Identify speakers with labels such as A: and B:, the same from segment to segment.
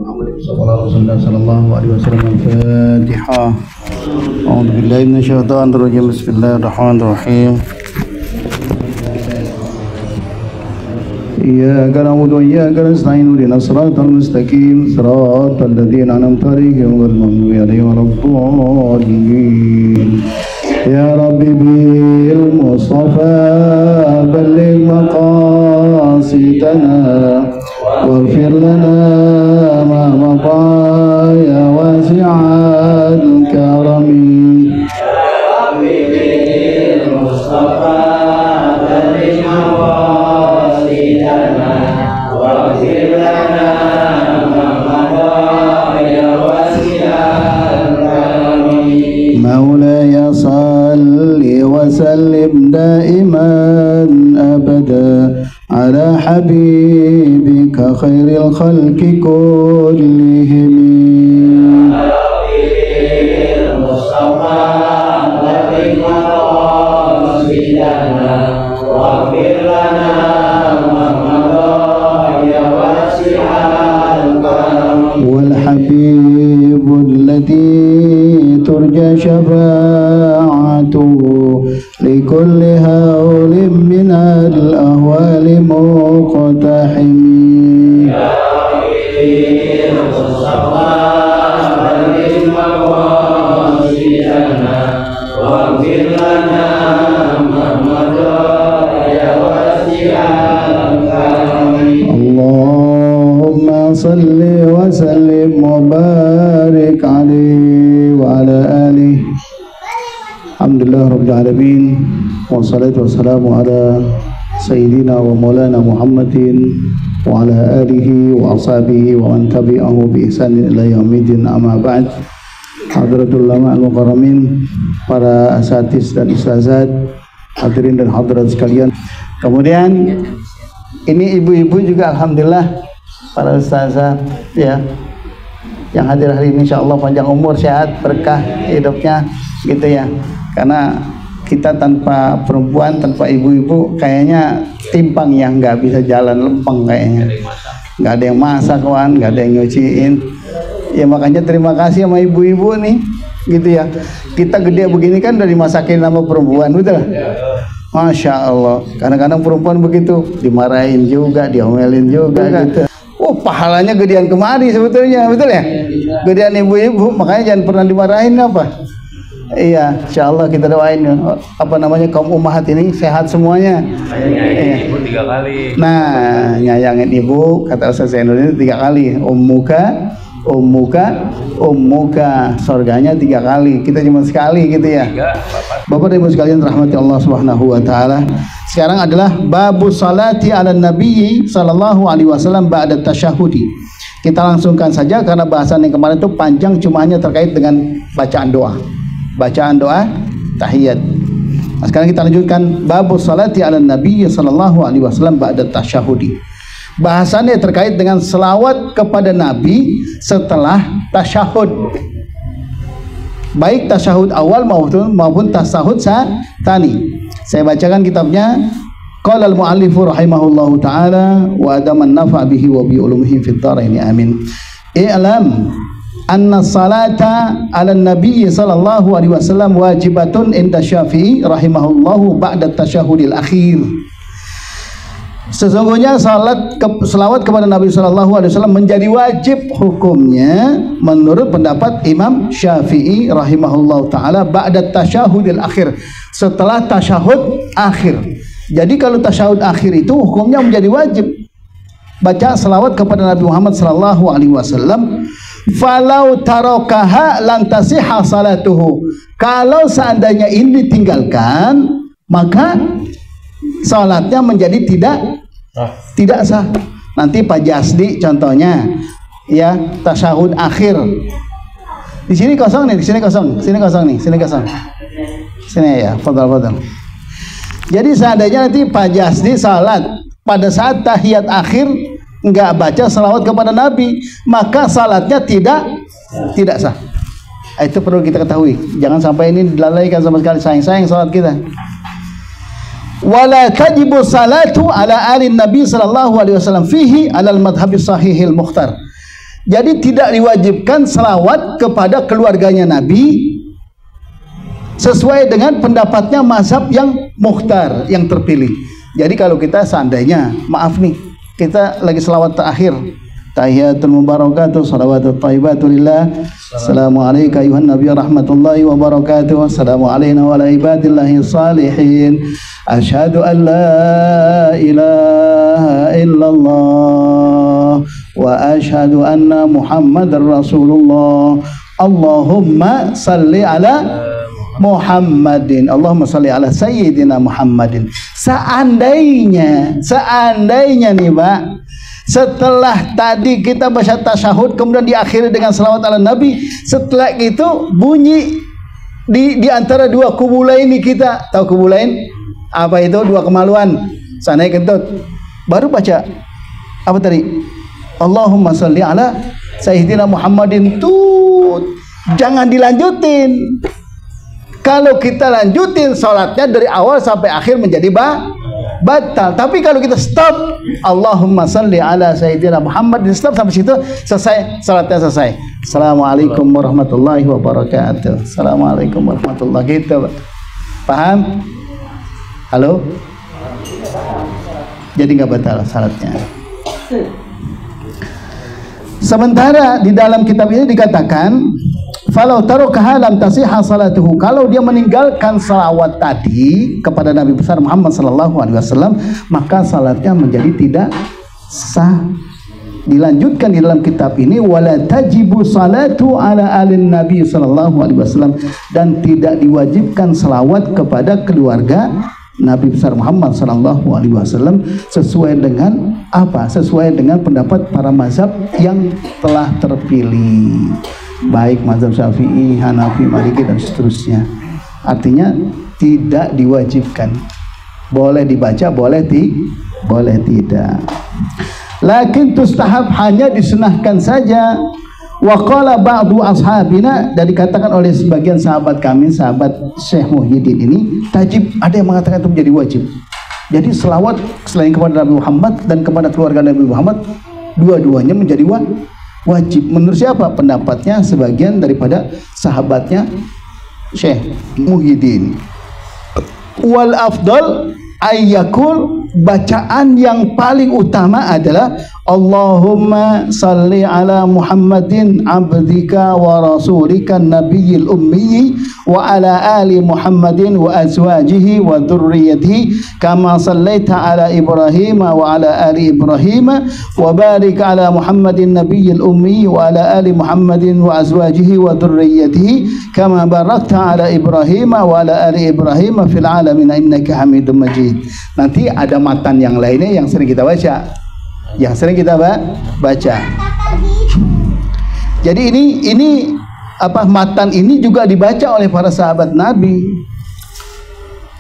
A: sallallahu alaihi wasallam. Al-Fatihah. A'udzu billahi minasyaitonir rajim. Bismillahirrahmanirrahim. Iyyaka na'budu wa iyyaka nasta'in. Ihdinas siratal mustaqim. Siratal ladzina an'amta 'alaihim ghairil maghdubi 'alaihim waladdallin. Ya Rabbi bil Mustafa balligh maqasidana waghfir lana ma mada ya wasi'al karami. Ya Rabbi bil Mustafa balligh maqasidana waghfir lana ma mada ya wasi'al karami. Maulaya salli wa sallim daiman abada ala habibika khairil khalqi kullihim. Mustafa balligh maqasidana waghfir lana ma mada ya wasi'al karam. Wal habibul ladzi turja syafa'atuhu likulli hawlin minal ahwali muqtahim. Ya Rabbi Mustafa balligh maqasidana waghfir lana ma mada ya wasi'al karam. Allahumma salli wa sallim wa barik alaihi wa ala alihi. Alhamdulillah rabbil alamin. Wassalatu wassalamu ala sayyidina wa maulana Muhammadin wa ala alihi wa ashabihi wa man tabi'ahu bi ihsanin ila yaumiddin, amma ba'd. Hadratul ulama al-mukarramin, para asatiz dan ustazat, hadirin dan hadirat sekalian. Kemudian ini ibu-ibu juga alhamdulillah, para ustazat ya, yang hadir hari ini insyaallah panjang umur, sehat, berkah hidupnya gitu ya. Karena kita tanpa perempuan, tanpa ibu-ibu kayaknya timpang ya, nggak bisa jalan, lempeng kayaknya. Nggak ada yang masak kawan, nggak ada yang nyuciin. Ya makanya terima kasih sama ibu-ibu nih, gitu ya. Kita gede begini kan dari masakin sama perempuan, betul? Masya Allah. Kadang-kadang perempuan begitu, dimarahin juga, diomelin juga, gitu. Oh pahalanya gedean kemari sebetulnya, betul ya? Gedean ibu-ibu, makanya jangan pernah dimarahin apa. Iya, insyaallah kita doain apa namanya kaum ummahat ini sehat semuanya. Nyayangin ibu 3 kali. Nah, nyayangin ibu kata Ustaz Zainuddin 3 kali. Ummuka, surganya 3 kali. Kita cuma sekali gitu ya. Bapak dan Ibu sekalian rahmati Allah Subhanahu wa taala. Sekarang adalah babus salati ala nabi sallallahu alaihi wasallam ba'da tasyahudi. Kita langsungkan saja karena bahasan yang kemarin itu panjang, cuma hanya terkait dengan bacaan doa tahiyat. Nah, sekarang kita lanjutkan babus salati ala nabi sallallahu alaihi wasallam ba'da tasyahudi. Bahasannya terkait dengan selawat kepada nabi setelah tasyahud, baik tasyahud awal maupun tasyahud tsani. Saya bacakan kitabnya. Qala al-mu'allifu rahimahullahu ta'ala wa adaman nafa' bihi wa bi ulumihi fid dharain amin. I'lam anna salata ala nabi sallallahu alaihi wasallam wajibatun inda Syafi'i rahimahullahu ba'da tasyahudil akhir. Sesungguhnya selawat kepada Nabi sallallahu alaihi wasallam menjadi wajib hukumnya menurut pendapat Imam Syafi'i rahimahullahu taala ba'da tasyahudil akhir, setelah tasyahud akhir. Jadi kalau tasyahud akhir itu hukumnya menjadi wajib baca selawat kepada Nabi Muhammad sallallahu alaihi wasallam. Falau tarokaha lang tasihha salatuhu. Kalau seandainya ini ditinggalkan, maka salatnya menjadi tidak sah. Nanti Pak Jasdi contohnya ya, tasyahud akhir. Di sini kosong nih, di sini kosong, sini kosong nih, sini kosong. Sini ya, fadal. Jadi seandainya nanti Pak Jasdi salat pada saat tahiyat akhir enggak baca salawat kepada Nabi, maka salatnya tidak sah. Itu perlu kita ketahui. Jangan sampai ini dilalaikan sama sekali. Sayang salat kita. Wala tajibu salatu ala alin Nabi sallallahu alaihi wasallam fihi alal madhhabi sahihil mukhtar. Jadi tidak diwajibkan salawat kepada keluarganya Nabi sesuai dengan pendapatnya mazhab yang mukhtar, yang terpilih. Jadi kalau kita seandainya, maaf nih, kita lagi salawat terakhir, tahiyatul mubarakatuh, salawatut thayyibatu lillah, assalamu alayka ayuhan nabiy rahmatullahi wa barakatuh, assalamu alayna wa ala ibadillahi salihin, asyhadu an la ilaha illallah wa asyhadu anna muhammadar rasulullah, Allahumma salli ala Muhammadin, Allahumma salli ala sayyidina Muhammadin. Seandainya nih Pak, setelah tadi kita baca tasyahud kemudian diakhiri dengan salawat ala Nabi, setelah itu bunyi di antara dua kubu lain ini, kita tahu kubu lain apa itu? Dua kemaluan, sanai kentut, baru baca apa tadi? Allahumma salli ala sayyidina Muhammadin. Tuh jangan dilanjutin. Kalau kita lanjutin sholatnya dari awal sampai akhir menjadi batal. Tapi kalau kita stop, Allahumma salli ala sayyidina Muhammad, stop sampai situ, selesai, sholatnya selesai. Assalamualaikum warahmatullahi wabarakatuh. Assalamualaikum warahmatullahi wabarakatuh. Gitu, paham? Halo? Jadi nggak batal sholatnya. Sementara di dalam kitab ini dikatakan, falau tarakaha lam tasihha salatuhu, kalau dia meninggalkan salawat tadi kepada Nabi besar Muhammad sallallahu alaihi wasallam, maka salatnya menjadi tidak sah. Dilanjutkan di dalam kitab ini, wala tajibu salatu ala alin nabi sallallahu alaihi wasallam, dan tidak diwajibkan salawat kepada keluarga Nabi besar Muhammad sallallahu alaihi wasallam sesuai dengan apa? Sesuai dengan pendapat para mazhab yang telah terpilih, baik mazhab Syafi'i, Hanafi, Maliki dan seterusnya. Artinya tidak diwajibkan. Boleh dibaca, boleh tidak. Lakin tustahab, hanya disunahkan saja. Wa qala ba'du ashabina, dan dikatakan oleh sebagian sahabat kami, sahabat Syekh Muhyiddin ini, tajib, ada yang mengatakan itu menjadi wajib. Jadi selawat selain kepada Nabi Muhammad dan kepada keluarga Nabi Muhammad, dua-duanya menjadi wajib. Menurut siapa? Pendapatnya sebagian daripada sahabatnya Syekh Muhyiddin. Wal afdal ayyakul, bacaan yang paling utama adalah Allahumma salli ala Muhammadin abdika wa rasulika nabiyil ummi wa ala ali Muhammadin wa azwajihi wa dhurriyyatihi kama sallaita ala Ibrahim wa ala ali Ibrahim wa barik ala Muhammadin nabiyil ummi wa ala ali Muhammadin wa azwajihi wa dhurriyyatihi kama barakta ala Ibrahim wa ala ali Ibrahim fil alamin innaka Hamidum Majid. Nanti ada matan yang lainnya yang sering kita baca. Jadi ini apa, matan ini juga dibaca oleh para sahabat Nabi.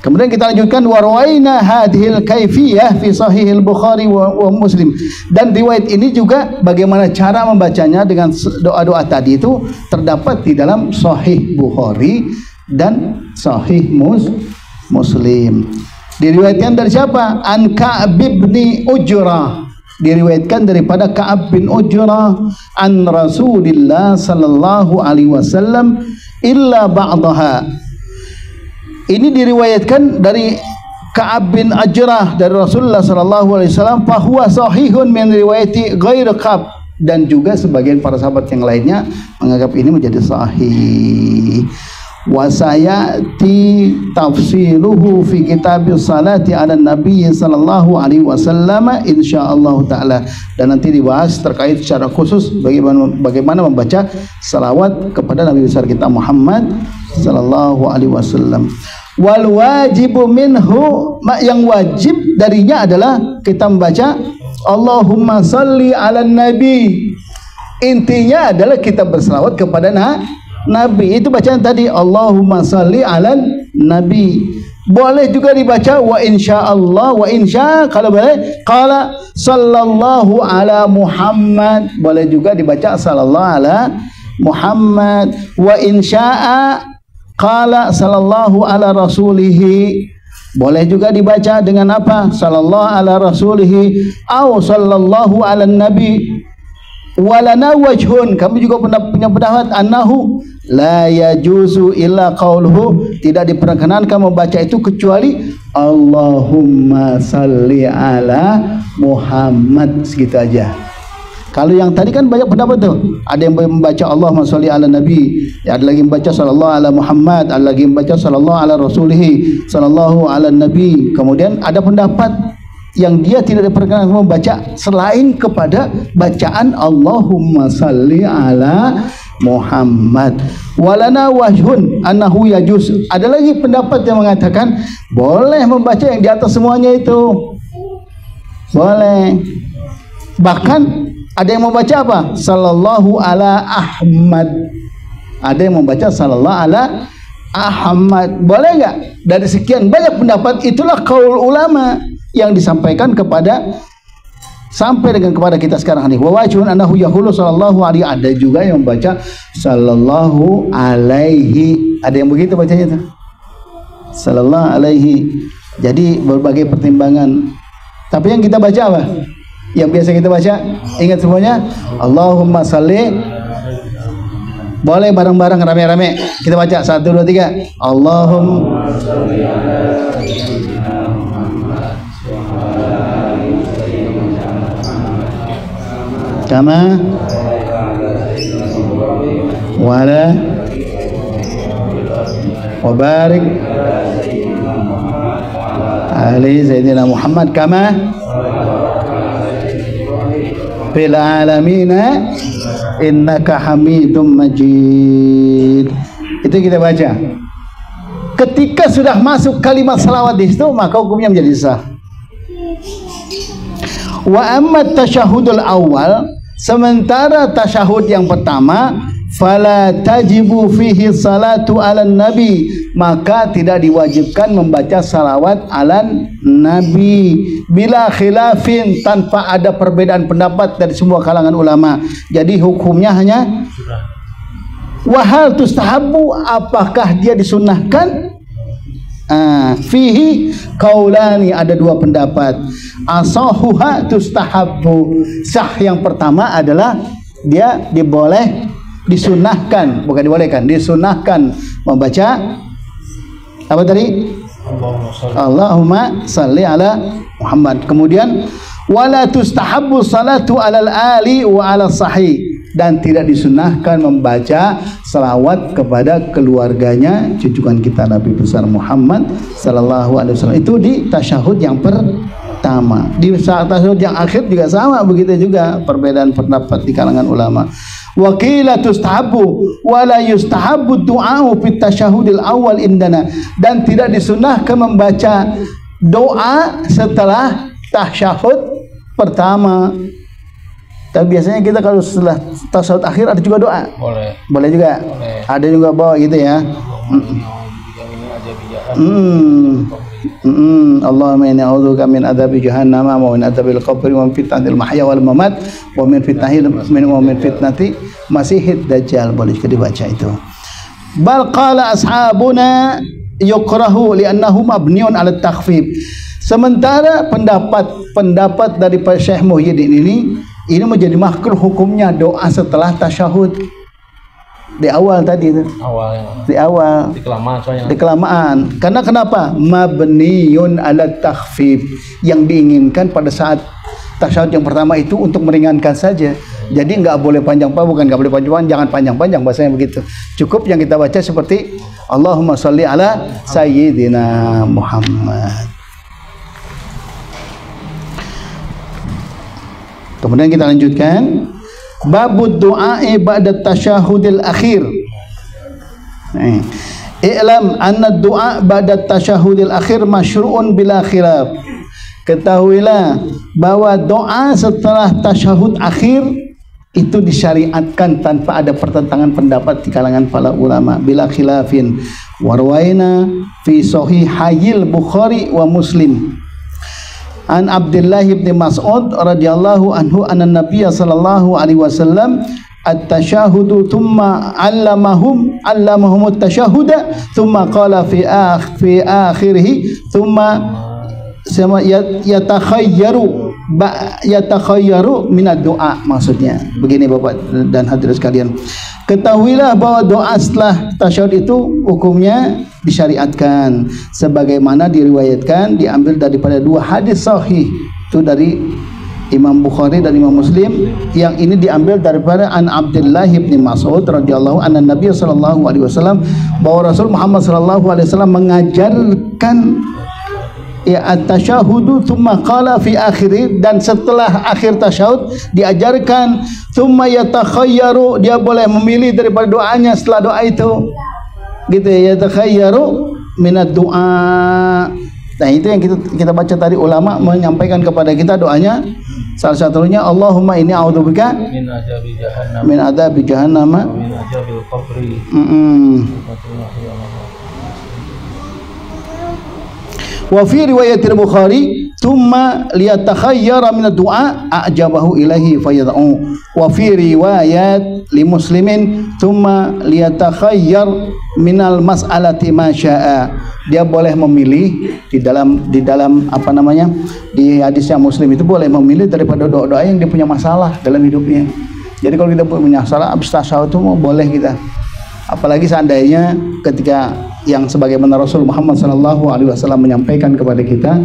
A: Kemudian kita lanjutkan, warwaina hadhil kaifiyah fi sahihil Bukhari wa Muslim, dan riwayat ini juga bagaimana cara membacanya dengan doa-doa tadi itu terdapat di dalam Sahih Bukhari dan Sahih Muslim. Diriwayatkan dari siapa? An Ka'ab bin Ujrah, diriwayatkan daripada Ka'ab bin Ujrah, an Rasulillah sallallahu alaihi wasallam illa ba'daha. Ini diriwayatkan dari Ka'ab bin Ujrah dari Rasulullah sallallahu alaihi wasallam, fa huwa sahihun min riwayati ghair Ka'ab, dan juga sebagian para sahabat yang lainnya menganggap ini menjadi sahih. Wa sayati tafsiluhu fi kitabis salati ala nabi sallallahu alaihi wasallam insyaallah taala, dan nanti dibahas terkait secara khusus bagaimana membaca salawat kepada Nabi besar kita Muhammad sallallahu alaihi wasallam. Wal wajibu minhu, yang wajib darinya adalah kita membaca Allahumma salli ala nabi. Intinya adalah kita berselawat kepada Nabi. Itu bacaan tadi, Allahumma salli ala nabi. Boleh juga dibaca wa insyaallah, wa insya, kalau boleh qala sallallahu ala Muhammad, boleh juga dibaca sallallahu ala Muhammad. Wa insya'a qala sallallahu ala rasulihi, boleh juga dibaca dengan apa? Sallallahu ala rasulihi au sallallahu ala nabi. walana wajhun, kami juga punya pendapat annahu la yajuzu illa qauluhu, tidak diperkenankan membaca itu kecuali Allahumma salli ala Muhammad, segitu aja. Kalau yang tadi kan banyak pendapat tuh, ada yang membaca Allahumma salli ala nabi, ada lagi membaca sallallahu ala Muhammad, ada lagi membaca sallallahu ala rasulihi sallallahu ala nabi. Kemudian ada pendapat yang dia tidak diperkenankan membaca selain kepada bacaan Allahumma salli ala Muhammad. Walana wajhun annahu yajuz, ada lagi pendapat yang mengatakan boleh membaca yang di atas semuanya itu, boleh. Bahkan ada yang membaca apa? Sallallahu ala Ahmad. Ada yang membaca sallallahu ala Ahmad. Boleh enggak? Dari sekian banyak pendapat, itulah qaul ulama yang disampaikan sampai dengan kepada kita sekarang ini. Wa wajhun annahu yaqulu sallallahu alaihi, ada juga yang membaca sallallahu alaihi. Ada yang begitu bacanya tuh. Sallallahu alaihi. Jadi berbagai pertimbangan. Tapi yang kita baca apa? Yang biasa kita baca, ingat semuanya, Allahumma salli. Boleh bareng-bareng rame-rame kita baca 1 2 3. Allahumma salli ala kama wala wa barik ali sayyidina Muhammad kama fil alamina innaka hamidum majid. Itu kita baca. Ketika sudah masuk kalimat salawat di situ, maka hukumnya menjadi sah. Wa amma tasyahudul awal, sementara tasyahud yang pertama, fala tajibu fihi salatu ala nabi, maka tidak diwajibkan membaca salawat ala nabi bila khilafin, tanpa ada perbedaan pendapat dari semua kalangan ulama. Jadi hukumnya hanya wahal tustahabu, apakah dia disunnahkan? Fihi kaulani, ada dua pendapat. Asahuha tustahabu, sah yang pertama adalah dia disunahkan, bukan dibolehkan, disunahkan membaca apa tadi? Allahumma salli ala Muhammad. Kemudian wala tustahabu salatu alal ali wa ala sahih, dan tidak disunahkan membaca salawat kepada keluarganya junjungan kita Nabi besar Muhammad sallallahu alaihi wasallam. Itu di tasyahud yang pertama. Di saat tasyahud yang akhir juga sama, begitu juga perbedaan pendapat di kalangan ulama. Wa qila tustahabu wa la yustahabu du'a'u fit tasyahudil awal indana, dan tidak disunahkan membaca doa setelah tasyahud pertama. Tapi biasanya kita kalau setelah tasyahud akhir ada juga doa. Boleh juga. Boleh. Ada juga bawa gitu ya. Allahumma inni a'udzubika min adzabi jahannam wa min adzabil qabri wa min fitnatil mahya wal mamat wa min fitnati masihid dajjal. Boleh juga dibaca itu. Bal qala ashabuna yukrahu li'annahu mabniun 'ala takhfif. Sementara pendapat dari Syekh Muhyiddin ini menjadi makruh hukumnya doa setelah tasyahud. Di awal tadi itu. Di awal. Di kelamaan. Karena kenapa? Mabniun 'ala takhfif. Yang diinginkan pada saat tasyahud yang pertama itu untuk meringankan saja. Jadi enggak boleh jangan panjang-panjang, bahasanya begitu. Cukup yang kita baca seperti Allahumma sholli ala sayyidina Muhammad. Kemudian kita lanjutkan babud du'a'i ba'da tasyahudil akhir. I'lam anna du'a ba'da tasyahudil akhir masyru'un bila khilaf. Ketahuilah bahwa doa setelah tasyahud akhir itu disyariatkan tanpa ada pertentangan pendapat di kalangan para ulama, bila khilafin. Warwaina fi sahihayil Bukhari wa Muslim an Abdullah bin Mas'ud radhiyallahu anhu anna Nabiyya sallallahu alaihi wasallam at-tasyahudu thumma allamahum at-tasyahuda thumma qala fi akhirih thumma yatakhayyaru yatakhayyaru minad doa, maksudnya begini Bapak dan hadirin sekalian, ketahuilah bahwa doa setelah tasyahud itu hukumnya disyariatkan sebagaimana diriwayatkan diambil daripada dua hadis sahih itu dari Imam Bukhari dan Imam Muslim. Yang ini diambil daripada an Abdullah bin Mas'ud radhiyallahu anhu Nabi sallallahu alaihi wasallam, bahwa Rasul Muhammad sallallahu alaihi wasallam mengajarkan ya at-tasyahudu thumma qala fi akhiri, dan setelah akhir tasyahud diajarkan thumma yatakhayyaru, dia boleh memilih daripada doanya setelah doa itu gitu ya, yatakhayyaru minad doa. Nah itu yang kita baca tadi, ulama menyampaikan kepada kita doanya, salah satunya Allahumma inni a'udzubika min adzabi jahannam min adzabil qabri. Wa fi riwayat al-Bukhari thumma liyatakhayyara min ad-du'a a'jabahu ilaihi fayad'u. Wa fi riwayat li Muslimin thumma liyatakhayyar minal mas'alati ma syaa. Dia boleh memilih di dalam apa namanya, di hadis yang Muslim itu boleh memilih daripada doa-doa yang dia punya masalah dalam hidupnya. Jadi kalau kita punya masalah habis tasyahud itu boleh kita. Apalagi seandainya ketika yang sebagaimana Rasul Muhammad sallallahu alaihi wasallam menyampaikan kepada kita,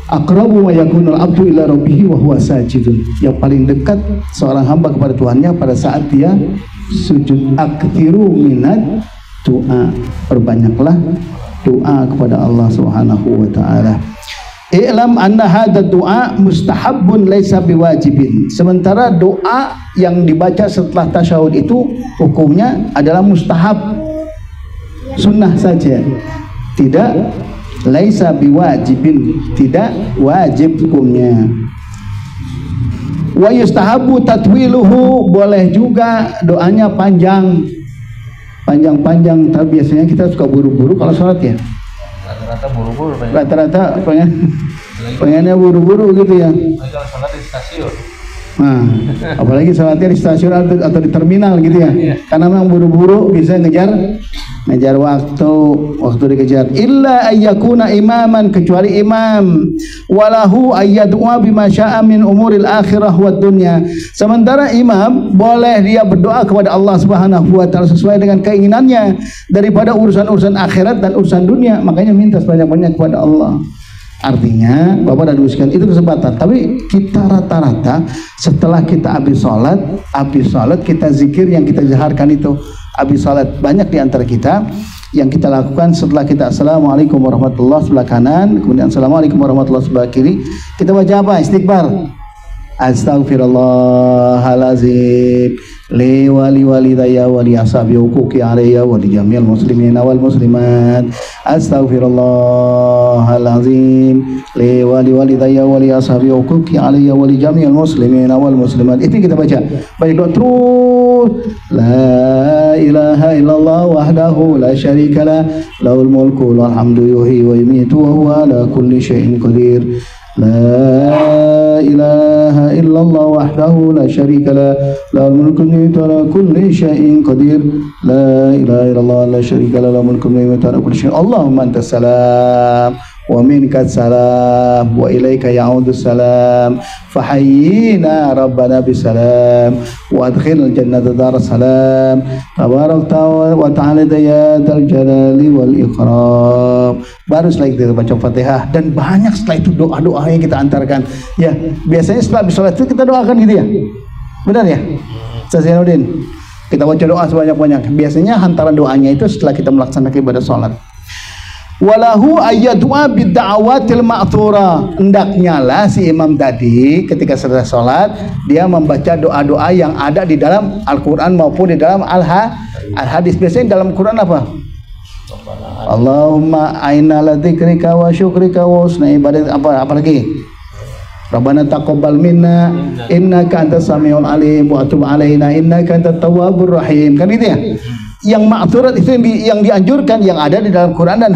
A: aqrabu ma yakunul abdu ila rabbih wa huwa sajidun. Yang paling dekat seorang hamba kepada Tuhannya pada saat dia sujud. Aktsiru minad doa, perbanyaklah doa kepada Allah Subhanahu wa taala. I'lam anna hadha doa mustahabun laisa biwajibin. Sementara doa yang dibaca setelah tasyahud itu hukumnya adalah mustahab, sunnah saja, tidak laisa biwajibin, tidak wajib hukumnya. Wa yustahabu tatwiluhu, boleh juga doanya panjang-panjang, tapi biasanya kita suka buru-buru kalau sholat ya. Rata-rata buru-buru. Rata-rata pengennya buru-buru gitu ya. Kalau sholat di stasiun. Nah, apalagi sholatnya di stasiun atau di terminal gitu ya. Karena memang buru-buru bisa ngejar waktu dikejar. Illa ayyakuna imaman, kecuali imam, walahu ayyadua bima syaa min umuril akhirah wad dunya. Sementara imam boleh dia berdoa kepada Allah Subhanahu wa taala sesuai dengan keinginannya daripada urusan-urusan akhirat dan urusan dunia, makanya minta sebanyak-banyak kepada Allah. Artinya Bapak dan Ibu sekalian, itu kesempatan. Tapi kita rata-rata setelah kita habis sholat kita zikir yang kita jaharkan itu. Habis sholat banyak di antara kita yang kita lakukan setelah kita assalamualaikum warahmatullahi sebelah kanan, kemudian assalamualaikum warahmatullahi sebelah kiri, kita baca apa? Istighfar. Astaghfirullahalazim li wali walidayya wa li ashabi huquqi alayya wa li jami'il muslimin wal muslimat. Astaghfirullahalazim li wali walidayya wa li ashabi huquqi alayya wa li jami'il muslimin wal muslimat. Itu kita baca. Baik doa terus. La ilaha illallah wahdahu la syarikalah lahul mulku wal hamdu yuhyi wa yumiitu wa huwa ala kulli syai'in qadir. La ilaha illallah wahdahu la syarikalah lahul mulku wa yumiitu ala kulli syai'in qadir. La ilaha illallah la syarikalah lahul mulku wa yumiitu ala kulli syai'in. Allahumma antas salam wa minkas salam wa ilaika ya'udus salam fahayyina rabbana bisalam wa adkhilna jannata daras salam tabarakta wa ta'ala ya dzal jalali wal ikram. Baru setelah itu baca Fatihah, dan banyak setelah itu doa-doa yang kita antarkan ya. Biasanya setelah habis sholat itu kita doakan gitu ya, benar ya Ustaz Zainuddin? Kita baca doa sebanyak-banyak. Biasanya hantaran doanya itu setelah kita melaksanakan ibadah sholat. Walahu ayyadua bidda'awatil ma'thura. Hendaknya lah si imam tadi ketika selesai sholat dia membaca doa-doa yang ada di dalam Al-Quran maupun di dalam Al-Hadis. Biasanya dalam Quran apa? Allahumma aina ala dzikrika wa syukrika wa husni ibadat. Apa lagi? Rabbana taqabbal minna innaka antas samiul alim wa tub alaina innaka antat tawwabur rahim. Kan gitu ya? Yang ma'thurat itu yang dianjurkan, yang ada di dalam Quran dan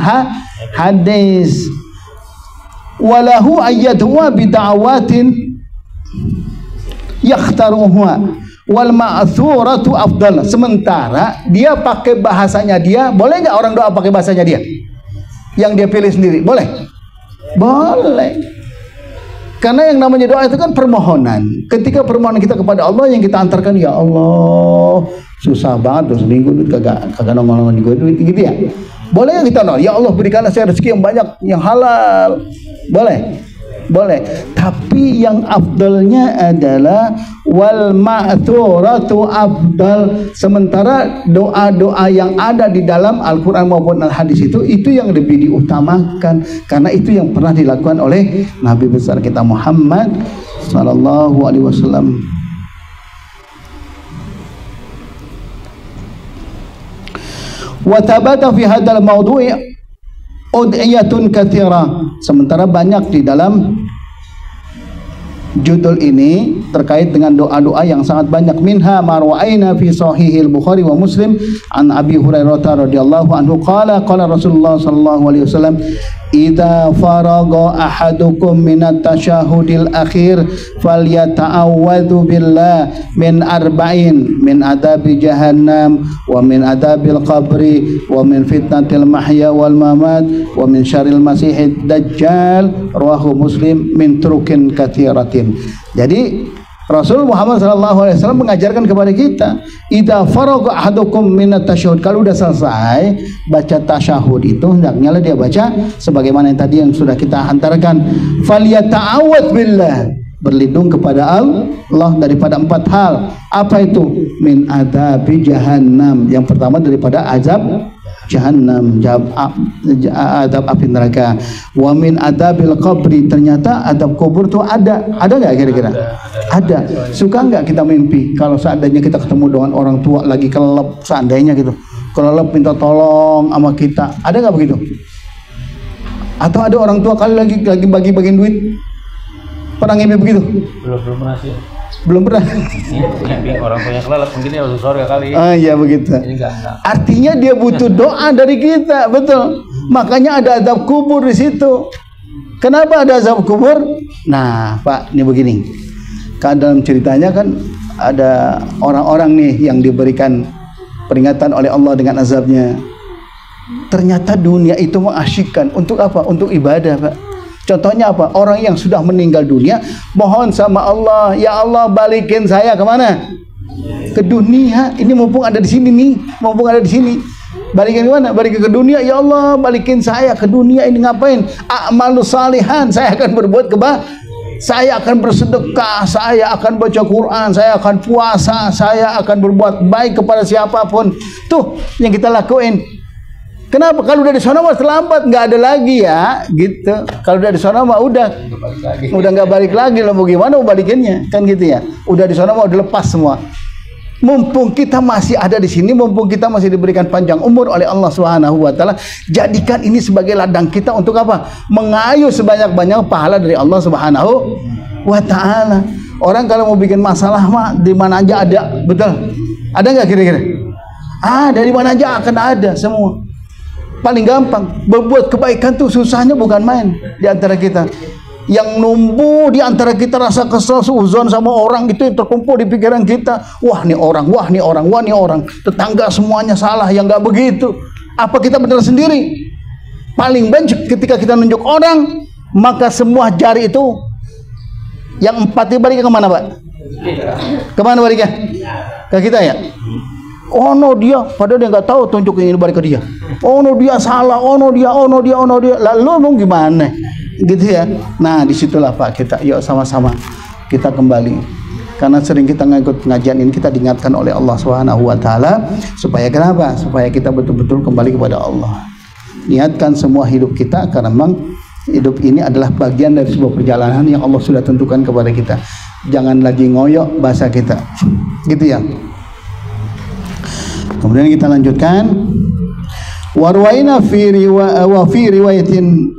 A: hadis. Walahu ayyadua bida'awatin yakhtaruha wal ma'thuratu afdal. Sementara dia pakai bahasanya dia, boleh nggak orang doa pakai bahasanya dia yang dia pilih sendiri? Boleh. Karena yang namanya doa itu kan permohonan. Ketika permohonan kita kepada Allah yang kita antarkan, ya Allah, susah banget tuh seminggu kagak nongol duit gitu ya. Boleh kita doa, ya Allah berikanlah saya rezeki yang banyak, yang halal. Boleh. Tapi yang afdalnya adalah wal ma'thuratu afdal. Sementara doa-doa yang ada di dalam Al-Quran maupun Al-Hadis itu yang lebih diutamakan, karena itu yang pernah dilakukan oleh Nabi besar kita Muhammad sallallahu alaihi wasallam. Wa thabata fi hadzal mawdu'i ud'iyatun katsira. Sementara banyak di dalam judul ini terkait dengan doa-doa yang sangat banyak. Minha marwa'aina fi sahihil Bukhari wa Muslim an Abi Hurairah radhiyallahu anhu qala Rasulullah sallallahu alaihi wasallam idza faraga ahadukum minat tasyahudil akhir falyata'awwadhu billah min arba'in min adabi jahannam wa min adabil qabri wa min fitnatil mahya wal mamat wa min syarril masihid dajjal. Rawahu Muslim min turukin katsiratin. Jadi Rasul Muhammad SAW mengajarkan kepada kita, idza faraga ahadukum minat tasyahud, kalau udah selesai baca tasyahud itu hendaknya dia baca sebagaimana yang tadi yang sudah kita hantarkan, falyata'awwadz billah, berlindung kepada Allah daripada 4 hal. Apa itu? Min adabi jahannam, yang pertama daripada azab jahannam, adab api neraka. Wa min adabil qabri, ternyata adab kubur tuh ada nggak kira-kira? Ada. Suka nggak kita mimpi kalau seandainya kita ketemu dengan orang tua lagi kelelep, seandainya gitu kelelep minta tolong sama kita, ada nggak begitu? Atau ada orang tua kali lagi bagi-bagiin duit, pernah ngimpi begitu?
B: Belum pernah sih.
A: Belum pernah.
B: Ini orang punya kelelep mungkin ya masuk surga kali.
A: Oh iya begitu.
B: Enggak.
A: Artinya dia butuh doa dari kita, betul. Makanya ada azab kubur di situ. Kenapa ada azab kubur? Nah, Pak, ini begini. Kan dalam ceritanya kan ada orang-orang nih yang diberikan peringatan oleh Allah dengan azabnya. Ternyata dunia itu mengasyikkan. Untuk apa? Untuk ibadah, Pak. Contohnya apa? Orang yang sudah meninggal dunia mohon sama Allah, ya Allah balikin saya kemana? Ke dunia. Ini mumpung ada di sini nih, balikin kemana? Balikin ke dunia. Ya Allah balikin saya ke dunia. Ini ngapain? A'malu salihan, saya akan berbuat saya akan bersedekah, saya akan baca Quran, saya akan puasa, saya akan berbuat baik kepada siapapun. Tuh yang kita lakuin. Kenapa? Kalau udah di sana mah terlambat, nggak ada lagi ya, gitu. Kalau udah di sana mah udah nggak balik lagi, lo mau gimana mau balikinnya, kan gitu ya. Udah di sana mah udah lepas semua. Mumpung kita masih ada di sini, mumpung kita masih diberikan panjang umur oleh Allah Subhanahu wa taala, jadikan ini sebagai ladang kita untuk apa? Mengayuh sebanyak-banyak pahala dari Allah Subhanahu wa taala. Orang kalau mau bikin masalah mah di mana aja ada, betul? Ada nggak kira-kira? Dari mana aja akan ada semua. Paling gampang berbuat kebaikan tuh susahnya bukan main di antara kita. Yang numbuh di antara kita rasa kesel, suuzon sama orang itu yang terkumpul di pikiran kita. Wah nih orang. Tetangga semuanya salah, yang nggak begitu. Apa kita benar sendiri? Paling banyak ketika kita nunjuk orang, maka semua jari itu yang 4 itu baliknya kemana, Pak? Kemana baliknya? Ke kita ya? Oh no dia, padahal dia nggak tahu tunjuk ini balik ke dia. Oh no dia salah, oh no dia. Lalu mau gimana? Gitu ya. Nah disitulah Pak kita, yuk sama-sama kita kembali. Karena sering kita ngikut pengajian ini, kita diingatkan oleh Allah Subhanahu wa taala supaya kenapa? Supaya kita betul-betul kembali kepada Allah. Niatkan semua hidup kita, karena memang hidup ini adalah bagian dari sebuah perjalanan yang Allah sudah tentukan kepada kita. Jangan lagi ngoyok bahasa kita. Gitu ya. Kemudian kita lanjutkan. Warwaina fi riwayatin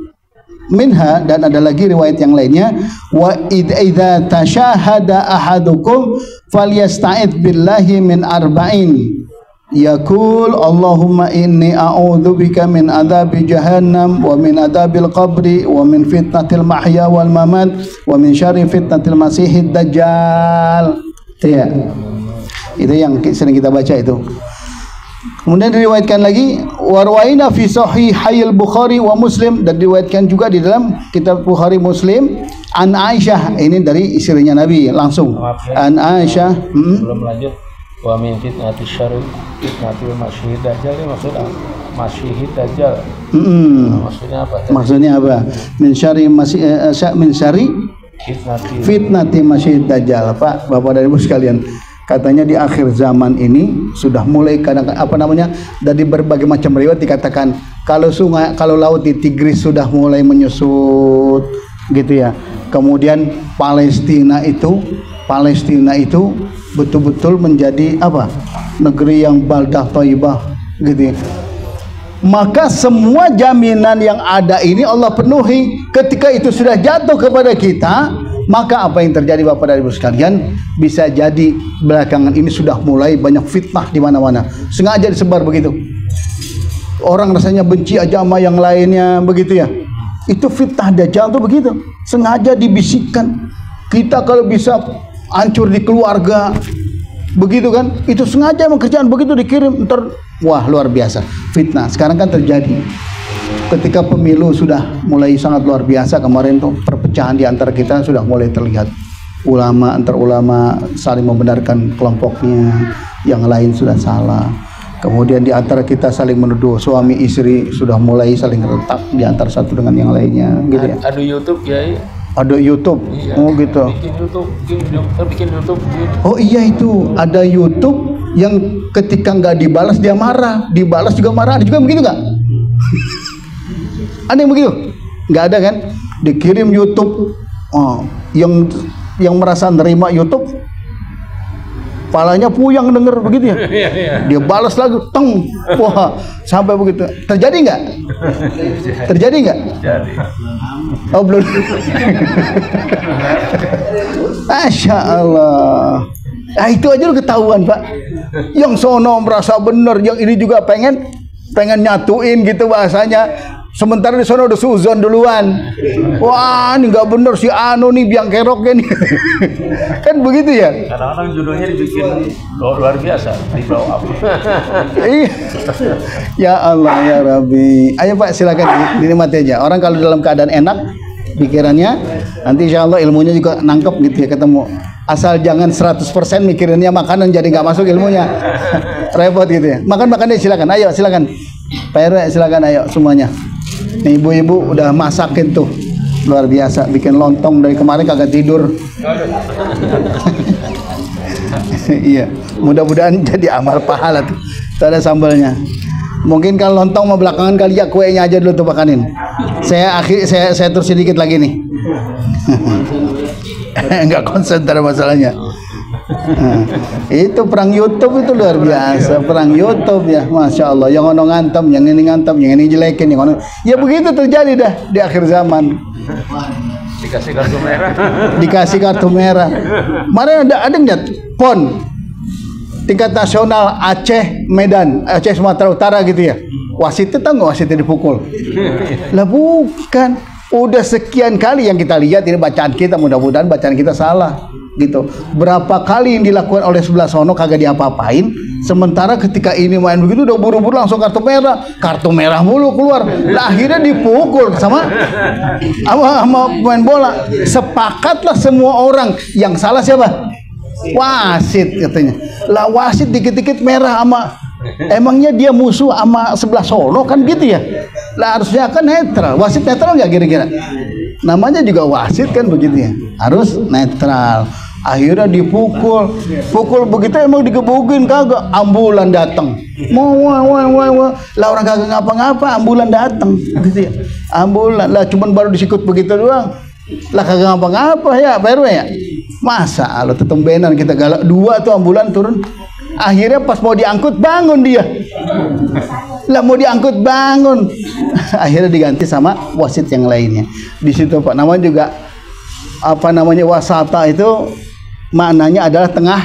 A: minha, dan ada lagi riwayat yang lainnya, wa idza tashahada ahadukum falyasta'id billahi min arba'in yaqul Allahumma inni a'udzubika min adzabi jahannam wa min adzabil qabri wa min fitnatil mahya wal mamat wa min syarri fitnatil masihid dajjal. Itu yang sering kita baca itu. Kemudian diriwayatkan lagi warwaina fi sahihil Bukhari wa Muslim, dan diriwayatkan juga di dalam kitab Bukhari Muslim An Aisyah, ini dari istrinya Nabi langsung. An Aisyah.
B: Belum lanjut. Wa min fitnati syarri fitnatul masyihid dajjal, maksudnya masyihid dajjal. Maksudnya apa?
A: Maksudnya apa? Min syarri min syarri fitnati masyihid dajjal. Pak, Bapak dan Ibu sekalian, katanya di akhir zaman ini sudah mulai dari berbagai macam riwayat dikatakan kalau laut di Tigris sudah mulai menyusut gitu ya. Kemudian Palestina itu betul-betul menjadi apa? Negeri yang baldah thayyibah gitu ya. Maka semua jaminan yang ada ini Allah penuhi. Ketika itu sudah jatuh kepada kita, maka apa yang terjadi Bapak dan Ibu sekalian, bisa jadi belakangan ini sudah mulai banyak fitnah di mana-mana. Sengaja disebar begitu. Orang rasanya benci agama yang lainnya begitu ya. Itu fitnah Dajjal tuh begitu. Sengaja dibisikkan. Kita kalau bisa hancur di keluarga, begitu kan? Itu sengaja kerjaan begitu dikirim. Wah, luar biasa fitnah. Sekarang kan terjadi ketika pemilu sudah mulai sangat luar biasa. Kemarin tuh perpecahan di antara kita sudah mulai terlihat. Ulama antar ulama saling membenarkan kelompoknya, yang lain sudah salah. Kemudian di antara kita saling menuduh, suami istri sudah mulai saling retak di antara satu dengan yang lainnya gitu ya.
B: Ada YouTube ya.
A: Ada YouTube. Iya, oh gitu.
B: Bikin YouTube.
A: Oh iya, itu ada YouTube yang ketika nggak dibalas dia marah, dibalas juga marah. Ada juga begitu nggak? Ada yang begitu? Nggak ada kan? Dikirim YouTube. Oh, yang merasa nerima YouTube, palanya puyang denger begitu ya. Dia balas lagi, teng. Wah, sampai begitu. Terjadi nggak? Terjadi nggak?
B: Jadi.
A: Oh belum. Masya Allah. Nah, itu aja lo ketahuan Pak. Yang sono merasa benar, yang ini juga pengen nyatuin gitu bahasanya. Sementara di sono udah suzon duluan. Wah, ini nggak bener si Anu nih biang keroknya nih. Kan begitu ya.
B: Kadang-kadang judulnya dibikin luar biasa, di blow up.
A: Iya. Ya Allah ya Rabbi. Ayo Pak, silakan dinikmati aja. Orang kalau dalam keadaan enak pikirannya, nanti insya Allah ilmunya juga nangkep gitu ya, ketemu. Asal jangan 100% mikirinnya makanan jadi nggak masuk ilmunya. Repot gitu ya. Makan deh silakan. Ayo silakan. Pak RW silakan, ayo semuanya. Nih ibu-ibu udah masakin tuh. Luar biasa, bikin lontong dari kemarin kagak tidur. Iya, mudah-mudahan jadi amal pahala tuh. Itu ada sambalnya. Mungkin kalau lontong mau belakangan kali ya, kuenya aja dulu tuh makanin. Saya terus sedikit lagi nih. Enggak konsentrasi masalahnya. Itu perang YouTube itu luar biasa, perang YouTube ya, Masya Allah. Yang ono ngantem, yang ini ngantem, yang ini jelekin, yang ono. Ya begitu terjadi dah di akhir zaman.
B: Dikasih kartu merah.
A: Dikasih kartu merah. Kemarin ada nggak PON tingkat nasional Aceh, Medan, Aceh Sumatera Utara gitu ya. Wasitnya tahu nggak wasitnya dipukul? Lah bukan. Udah sekian kali yang kita lihat ini bacaan kita, mudah-mudahan bacaan kita salah gitu. Berapa kali yang dilakukan oleh sebelah sono kagak diapa-apain, sementara ketika ini main begitu udah buru-buru langsung kartu merah mulu keluar. Lah akhirnya dipukul sama main bola. Sepakatlah semua orang, yang salah siapa? Wasit katanya. Lah wasit dikit-dikit merah sama, emangnya dia musuh sama sebelah sono kan gitu ya. Lah harusnya kan netral. Wasit netral nggak kira-kira? Namanya juga wasit kan begitu ya. Harus netral. Akhirnya dipukul begitu, emang digebukin kagak, ambulan datang. Lah orang kagak ngapa-ngapa, ambulan datang gitu ya. Ambulan lah cuman baru disikut begitu doang. Lah kagak ngapa-ngapa ya Pak RW ya. Masa lo tetembenan kita galak, 2 tuh ambulan turun. Akhirnya pas mau diangkut bangun dia. Lah mau diangkut bangun. Akhirnya diganti sama wasit yang lainnya. Di situ Pak, namanya juga wasata itu maknanya adalah tengah.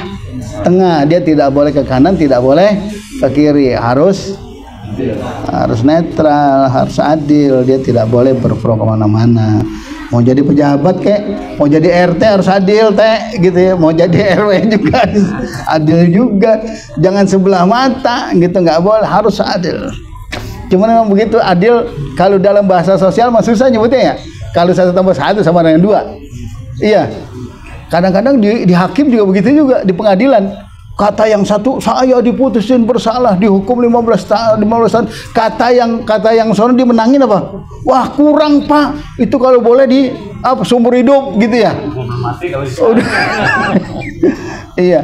A: Dia tidak boleh ke kanan, tidak boleh ke kiri. Harus netral, harus adil. Dia tidak boleh berpro kemana-mana. Mau jadi pejabat mau jadi RT harus adil gitu ya. Mau jadi RW juga adil juga. Jangan sebelah mata gitu, nggak boleh, harus adil. Cuman memang begitu adil, kalau dalam bahasa sosial mah susah nyebutnya ya. Kalau 1 tambah 1 sama dengan 2. Iya. Kadang-kadang di hakim juga begitu juga, di pengadilan. Kata yang satu, saya diputusin bersalah, dihukum 15 tahun. Kata yang sono dimenangin apa? Wah, kurang, Pak. Itu kalau boleh seumur hidup gitu ya.
B: Mati kalau
A: Iya.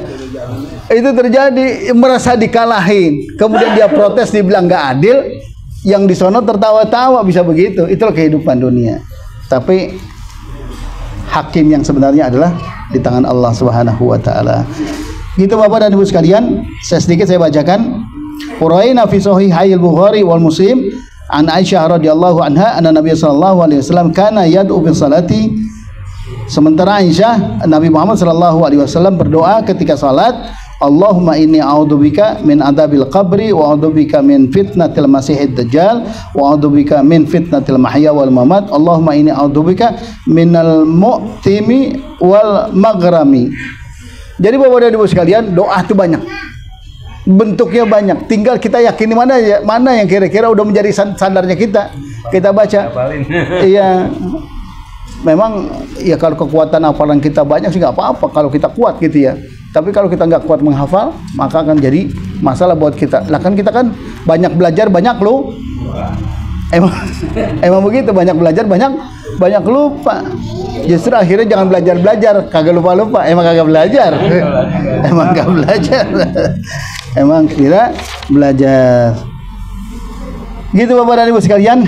A: Itu terjadi, merasa dikalahin. Kemudian dia protes, dibilang nggak adil. Yang di sono tertawa-tawa, bisa begitu. Itulah kehidupan dunia. Tapi hakim yang sebenarnya adalah di tangan Allah Subhanahu wa taala. Gitu Bapak dan Ibu sekalian, sedikit saya bacakan. Quraina fi sahihai al-Bukhari wal Muslim an Aisyah radhiyallahu anha anna Nabi sallallahu alaihi wasallam kana yad'u fi salati. Sementara Aisyah, Nabi Muhammad sallallahu alaihi wasallam berdoa ketika salat, Allahumma inni a'udzubika min adzabil qabri wa a'udzubika min fitnatil masiihid dajjal wa a'udzubika min fitnatil mahya wal mamat. Allahumma inni a'udzubika minal mu'timi wal maghrami. Jadi Bapak dan Ibu sekalian, doa itu banyak. Bentuknya banyak. Tinggal kita yakini mana yang kira-kira udah menjadi sandarnya kita. Kita baca. Iya. Memang ya kalau kekuatan hafalan kita banyak sih nggak apa-apa kalau kita kuat gitu ya. Tapi kalau kita nggak kuat menghafal, maka akan jadi masalah buat kita. Lah kan kita kan banyak belajar, banyak lupa. Emang begitu, banyak belajar, banyak lupa. Justru akhirnya jangan belajar, kagak lupa. Emang kagak belajar. Emang nggak belajar. Emang kira belajar. Gitu Bapak dan Ibu sekalian.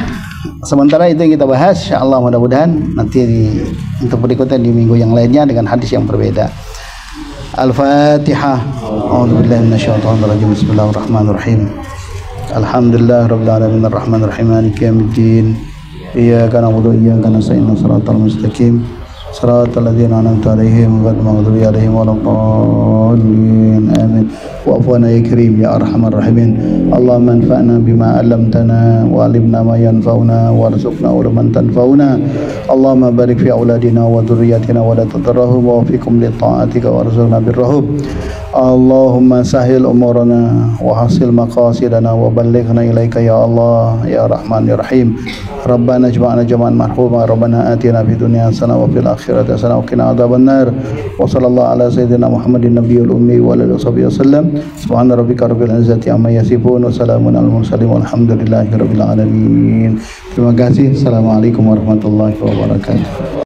A: Sementara itu yang kita bahas, insyaallah mudah-mudahan nanti untuk berikutnya di minggu yang lainnya dengan hadis yang berbeda. Al-Fatihah. A'udzubillahi minasyaitonir rajim. Bismillahirrahmanirrahim. Alhamdulillahirabbil alamin arrahmanir rahim maliki yaumiddin. Iyyaka na'budu wa iyyaka nasta'in shiratal mustaqim shiratal ladzina an'amta 'alaihim ghairil maghdubi 'alaihim waladdallin. Amin. Wa'fu 'anna ya karim ya arhamar rahimin. Allahumma anfa'na bima 'allamtana wa 'allimna ma yanfa'una warzuqna ilman tanfa'una. Allahumma barik fi auladina wa dhurriyyatina wa la tadarrahum wa fikum li ta'atika warzuqna birrahum. Allahumma sahil umurana wa hasil maqasidana wa ballighna ilaika ya Allah ya Rahman ya Rahim. Rabbana ijma'na jama'an marhuma. Rabbana atina fid dunya hasanah wa fil akhirati hasanah wa qina adzabannar. Wa sallallahu ala sayyidina Muhammadin nabiyil ummi wa alihi wasallam. Subhana rabbika rabbil izzati amma yasifun wa salamun alal mursalin walhamdulillahi rabbil alamin. Terima kasih. Assalamualaikum warahmatullahi wabarakatuh.